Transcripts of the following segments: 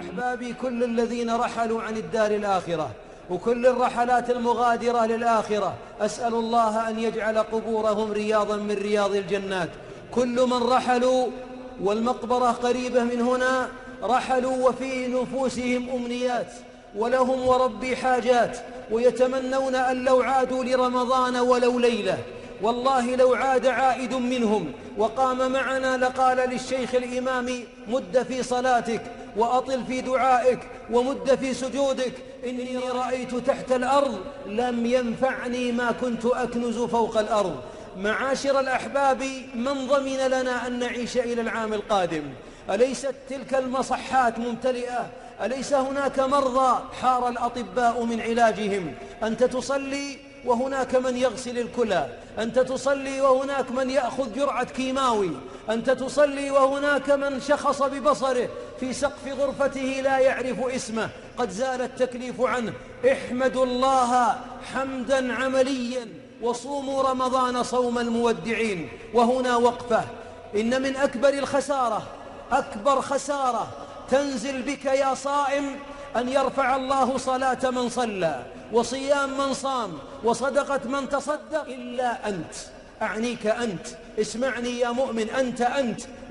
أحبابي، كل الذين رحلوا عن الدار الآخرة وكل الرحلات المغادرة للآخرة، أسأل الله أن يجعل قبورهم رياضا من رياض الجنات. كل من رحلوا والمقبرة قريبة من هنا رحلوا وفي نفوسهم أمنيات ولهم وربي حاجات، ويتمنون أن لو عادوا لرمضان ولو ليلة. والله لو عاد عائد منهم وقام معنا لقال للشيخ الإمام: مد في صلاتك وأطل في دعائك ومد في سجودك، إني رأيت تحت الأرض لم ينفعني ما كنت أكنز فوق الأرض. معاشر الأحباب، من ضمن لنا أن نعيش إلى العام القادم؟ أليست تلك المصحات ممتلئة؟ أليس هناك مرضى حار الأطباء من علاجهم؟ أنت تصلي وهناك من يغسل الكلى، أنت تصلي وهناك من يأخذ جرعة كيماوي، أنت تصلي وهناك من شخص ببصره في سقف غرفته لا يعرف اسمه، قد زال التكليف عنه. احمدوا الله حمدا عمليا وصوموا رمضان صوم المودعين. وهنا وقفة. إن من أكبر الخسارة، أكبر خسارة تنزل بك يا صائم، أن يرفع الله صلاة من صلى وصيام من صام وصدقة من تصدق إلا أنت. أعنيك أنت، اسمعني يا مؤمن، أنت.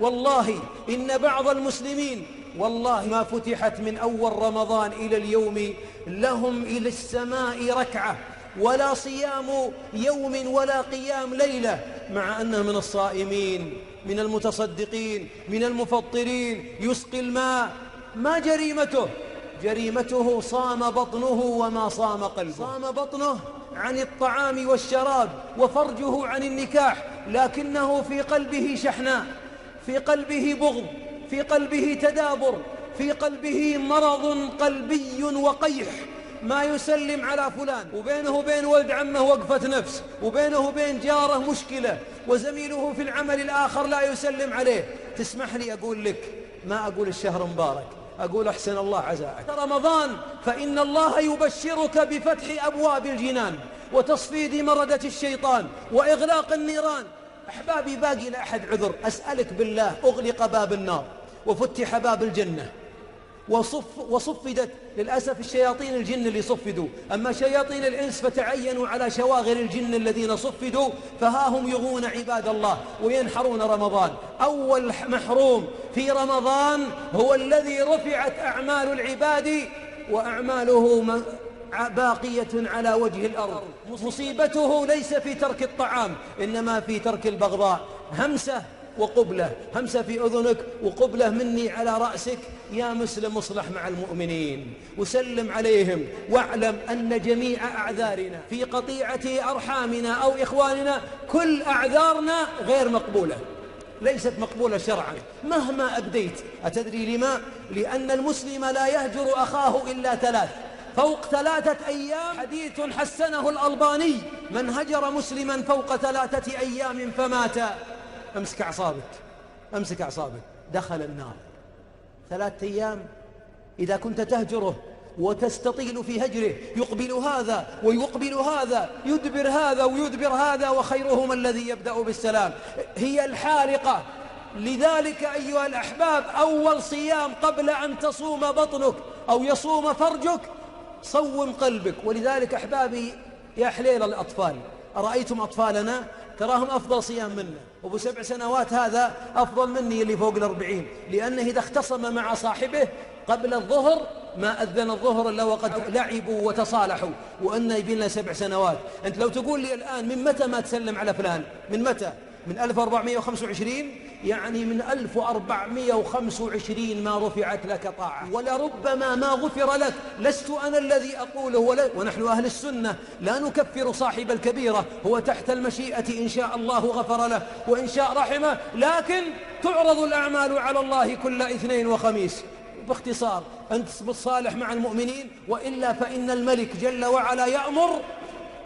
والله إن بعض المسلمين والله ما فتحت من أول رمضان إلى اليوم لهم إلى السماء ركعة، ولا صيام يوم ولا قيام ليلة، مع أنه من الصائمين، من المتصدقين، من المفطرين، يسقي الماء. ما جريمته؟ جريمته صام بطنه وما صام قلبه. صام بطنه عن الطعام والشراب وفرجه عن النكاح، لكنه في قلبه شحناء، في قلبه بغض، في قلبه تدابر، في قلبه مرض قلبي وقيح. ما يسلم على فلان، وبينه وبين ولد عمه وقفة نفس، وبينه وبين جاره مشكلة، وزميله في العمل الآخر لا يسلم عليه. تسمح لي أقول لك، ما أقول الشهر مبارك، أقول أحسن الله عزاءك رمضان، فإن الله يبشرك بفتح أبواب الجنان وتصفيد مردة الشيطان وإغلاق النيران. أحبابي، باقي لأحد عذر؟ أسألك بالله، أغلق باب النار وفتح باب الجنة وصفدت. للأسف الشياطين الجن اللي صفدوا، أما شياطين الإنس فتعينوا على شواغل الجن الذين صفدوا، فها هم يغون عباد الله وينحرون رمضان. أول محروم في رمضان هو الذي رفعت أعمال العباد وأعماله باقية على وجه الأرض. مصيبته ليس في ترك الطعام، إنما في ترك البغضاء. همسة وقبلة، همسة في أذنك وقبلة مني على رأسك. يا مسلم، اصلح مع المؤمنين وسلم عليهم، واعلم أن جميع أعذارنا في قطيعة أرحامنا أو إخواننا، كل أعذارنا غير مقبولة، ليست مقبولة شرعا مهما أبديت. أتدري لما؟ لأن المسلم لا يهجر أخاه إلا 3، فوق 3 أيام. حديث حسنه الألباني: من هجر مسلما فوق 3 أيام فمات، امسك أعصابك، امسك أعصابك، دخل النار. 3 أيام إذا كنت تهجره وتستطيل في هجره، يقبل هذا ويقبل هذا، يدبر هذا ويدبر هذا، وخيرهم الذي يبدأ بالسلام. هي الحالقة. لذلك أيها الأحباب، أول صيام قبل أن تصوم بطنك أو يصوم فرجك، صوم قلبك. ولذلك أحبابي يا حليل الأطفال، أرأيتم أطفالنا؟ تراهم أفضل صيام منا، وابو 7 سنوات هذا أفضل مني اللي فوق 40، لأنه إذا اختصم مع صاحبه قبل الظهر ما أذن الظهر إلا وقد لعبوا وتصالحوا، وأنه يبين له 7 سنوات. أنت لو تقول لي الآن من متى ما تسلم على فلان؟ من متى؟ من 1425، يعني من 1425 ما رفعت لك طاعة، ولربما ما غفر لك. لست أنا الذي أقوله، ونحن أهل السنة لا نكفر صاحب الكبيرة، هو تحت المشيئة، إن شاء الله غفر له وإن شاء رحمه، لكن تعرض الأعمال على الله كل اثنين وخميس. باختصار، أنت بالصالح مع المؤمنين، وإلا فإن الملك جل وعلا يأمر: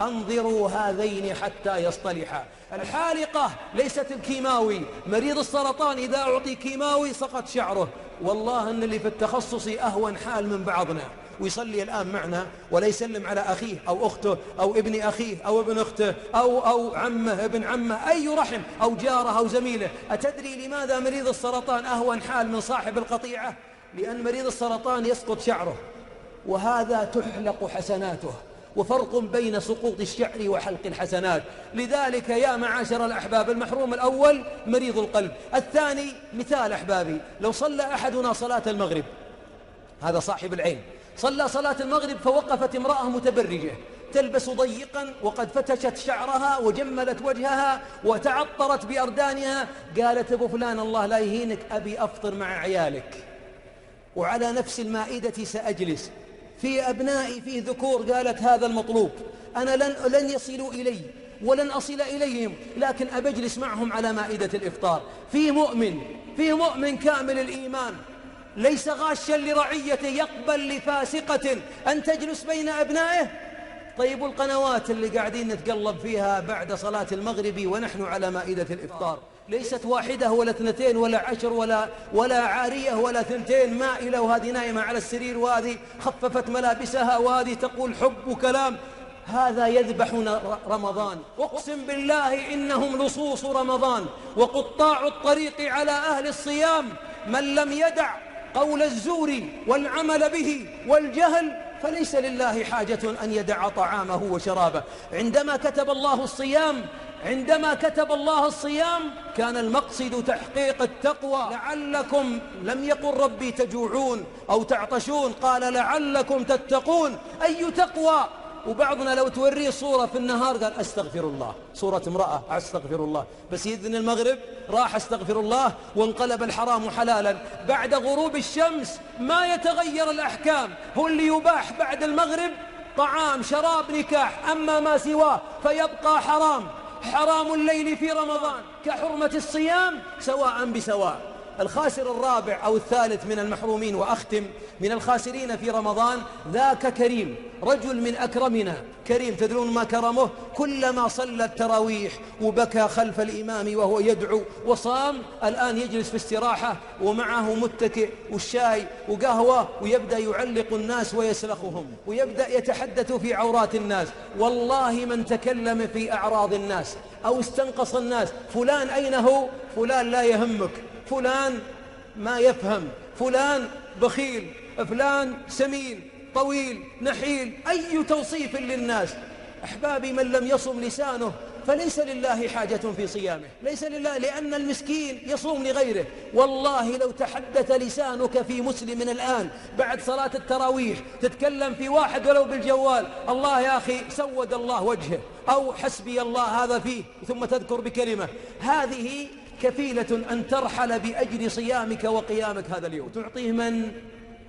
أنظروا هذين حتى يصطلحا. الحالقة ليست الكيماوي. مريض السرطان إذا أعطي كيماوي سقط شعره. والله أن اللي في التخصص أهون حال من بعضنا، ويصلي الآن معنا ولا يسلم على أخيه أو أخته أو ابن أخيه أو ابن أخته أو عمه ابن عمه، أي رحم، أو جاره أو زميله. أتدري لماذا مريض السرطان أهون حال من صاحب القطيعة؟ لأن مريض السرطان يسقط شعره، وهذا تحلق حسناته، وفرق بين سقوط الشعر وحلق الحسنات. لذلك يا معاشر الأحباب، المحروم الأول مريض القلب. الثاني مثال أحبابي، لو صلى أحدنا صلاة المغرب، هذا صاحب العين، صلى صلاة المغرب فوقفت امرأة متبرجة تلبس ضيقا وقد فتشت شعرها وجملت وجهها وتعطرت بأردانها، قالت أبو فلان الله لا يهينك أبي أفطر مع عيالك وعلى نفس المائدة سأجلس، في أبنائي في ذكور، قالت هذا المطلوب، أنا لن يصلوا إلي ولن أصل إليهم، لكن أبجلس معهم على مائدة الإفطار. في مؤمن كامل الإيمان ليس غاشا لرعيته، يقبل لفاسقة أن تجلس بين أبنائه. طيب القنوات اللي قاعدين نتقلب فيها بعد صلاة المغرب ونحن على مائدة الإفطار، ليست واحدة ولا اثنتين ولا 10 ولا عارية ولا 2 مائلة، وهذه نايمة على السرير وهذه خففت ملابسها وهذه تقول حب وكلام. هذا يذبحنا رمضان، أقسم بالله إنهم لصوص رمضان وقطاع الطريق على أهل الصيام. من لم يدع قول الزور والعمل به والجهل فليس لله حاجة أن يدع طعامه وشرابه. عندما كتب الله الصيام كان المقصد تحقيق التقوى. لعلكم، لم يقل ربي تجوعون أو تعطشون، قال لعلكم تتقون. أي تقوى؟ وبعضنا لو توريه صورة في النهار قال أستغفر الله، صورة امرأة أستغفر الله، بس يذن المغرب راح أستغفر الله وانقلب الحرام حلالا. بعد غروب الشمس ما يتغير الأحكام، هو اللي يباح بعد المغرب طعام شراب نكاح، أما ما سواه فيبقى حرام الليل في رمضان كحرمة الصيام سواء بسواء. الخاسر الرابع أو الثالث من المحرومين، وأختم، من الخاسرين في رمضان ذاك كريم، رجل من أكرمنا كريم، تدرون ما كرمه؟ كلما صلى التراويح وبكى خلف الإمام وهو يدعو وصام، الآن يجلس في استراحة ومعه متكئ والشاي وقهوة، ويبدأ يعلق الناس ويسلخهم ويبدأ يتحدث في عورات الناس. والله من تكلم في أعراض الناس أو استنقص الناس، فلان أين هو؟ فلان لا يهمك، فلان ما يفهم، فلان بخيل، فلان سمين طويل نحيل، أي توصيف للناس. أحبابي، من لم يصم لسانه فليس لله حاجة في صيامه، ليس لله، لأن المسكين يصوم لغيره. والله لو تحدث لسانك في مسلم الآن بعد صلاة التراويح تتكلم في واحد ولو بالجوال، الله يا أخي سود الله وجهه، أو حسبي الله هذا فيه، ثم تذكر بكلمة، هذه كفيلة أن ترحل بأجل صيامك وقيامك هذا اليوم. تعطيه من؟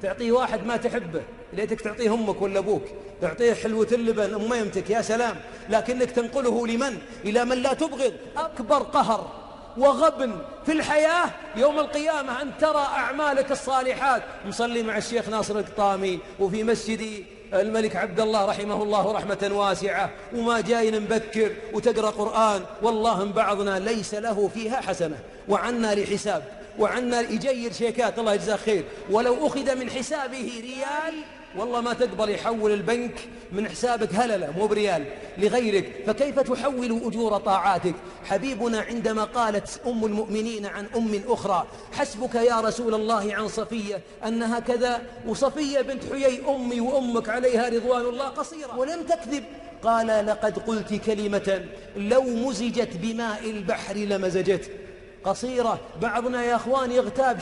تعطيه واحد ما تحبه، ليتك تعطيه أمك ولا أبوك، تعطيه حلوة اللبن أم يمتك، يا سلام، لكنك تنقله لمن؟ إلى من لا تبغض. أكبر قهر وغبن في الحياة يوم القيامة أن ترى أعمالك الصالحات مصلي مع الشيخ ناصر القطامي وفي مسجد الملك عبد الله رحمه الله رحمة واسعة، وما جاي مبكر وتقرأ قرآن، والله بعضنا ليس له فيها حسنة، وعنا لحساب، وعنا يجير شيكات الله يجزاه خير، ولو أخذ من حسابه ريال والله ما تقبل يحول البنك من حسابك هللة مو بريال لغيرك، فكيف تحول أجور طاعاتك؟ حبيبنا عندما قالت أم المؤمنين عن أم أخرى حسبك يا رسول الله عن صفية أنها كذا، وصفية بنت حيي أمي وأمك عليها رضوان الله قصيرة ولم تكذب، قال لقد قلت كلمة لو مزجت بماء البحر لمزجت. قصيرة. بعضنا يا أخوان يغتاب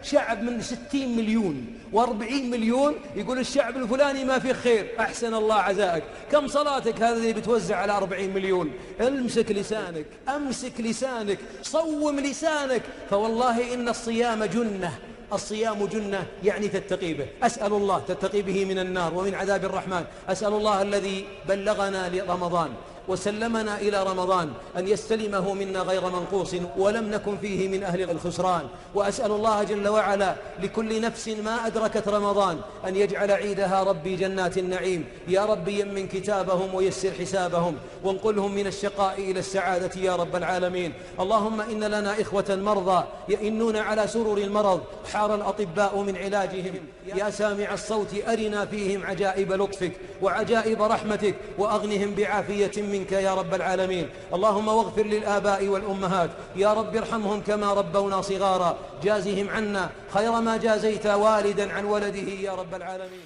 شعب من 60 مليون و40 مليون، يقول الشعب الفلاني ما فيه خير. أحسن الله عزائك، كم صلاتك هذه اللي بتوزع على 40 مليون؟ امسك لسانك، أمسك لسانك، صوم لسانك، فوالله إن الصيام جنة، الصيام جنة يعني تتقي به. أسأل الله تتقي به من النار ومن عذاب الرحمن. أسأل الله الذي بلغنا لرمضان وسلمنا إلى رمضان أن يستلمه منا غير منقوص ولم نكن فيه من أهل الخسران. وأسأل الله جل وعلا لكل نفس ما أدركت رمضان أن يجعل عيدها ربي جنات النعيم. يا ربي يمن كتابهم ويسر حسابهم وانقلهم من الشقاء إلى السعادة يا رب العالمين. اللهم إن لنا إخوة مرضى يئنون على سرر المرض، حار الأطباء من علاجهم. يا سامع الصوت أرنا فيهم عجائب لطفك وعجائب رحمتك، وأغنهم بعافية منك يا رب العالمين. اللهم واغفر للآباء والأمهات يا رب ارحمهم كما ربونا صغارا، جازهم عنا خير ما جازيت والدا عن ولده يا رب العالمين.